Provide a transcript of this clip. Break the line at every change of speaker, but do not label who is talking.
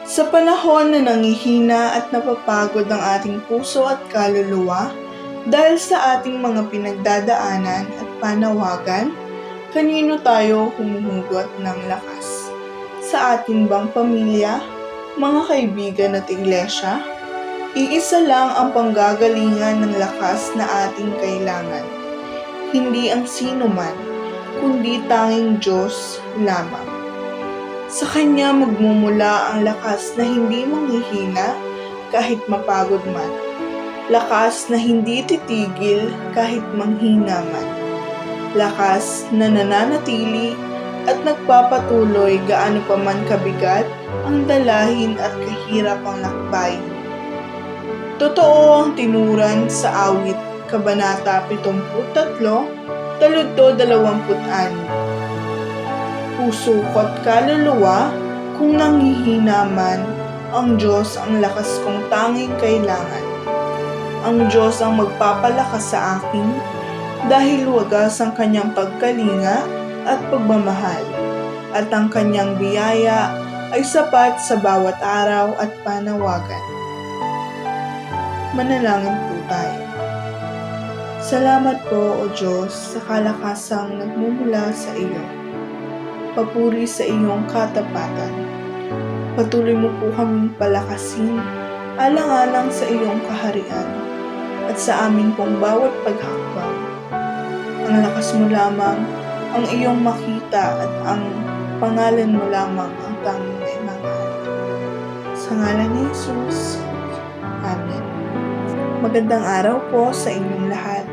Sa panahon na nangihina at napapagod ang ating puso at kaluluwa dahil sa ating mga pinagdadaanan at panawagan, kanino tayo humuhugot ng lakas? Sa ating bang pamilya, mga kaibigan at iglesia? Iisa lang ang panggagalingan ng lakas na ating kailangan. Hindi ang sino man, kundi tanging Diyos lamang. Sa Kanya magmumula ang lakas na hindi manghihina kahit mapagod man. Lakas na hindi titigil kahit manghina man. Lakas na nananatili at nagpapatuloy gaano pa man kabigat ang dalahin at kahirap ang lakbay. Totoo ang tinuran sa awit Kabanata 73, taludtod 26. Puso ko't kaluluwa, kung nanghihina man, ang Diyos ang lakas kong tanging kailangan. Ang Diyos ang magpapalakas sa akin dahil wagas ang kanyang pagkalinga at pagmamahal, at ang kanyang biyaya ay sapat sa bawat araw at panawagan. Manalangin po tayo. Salamat po, O Diyos, sa kalakasang nagmumula sa iyo. Papuri sa iyong katapatan. Patuloy mo po kaming palakasin, alang-alang sa iyong kaharian, at sa amin pong bawat paghakbang. Ang lakas mo lamang ang iyong makita at ang pangalan mo lamang ang tanging naimangal. Sa ngalan ni Jesus, Amen. Magandang araw po sa inyong lahat.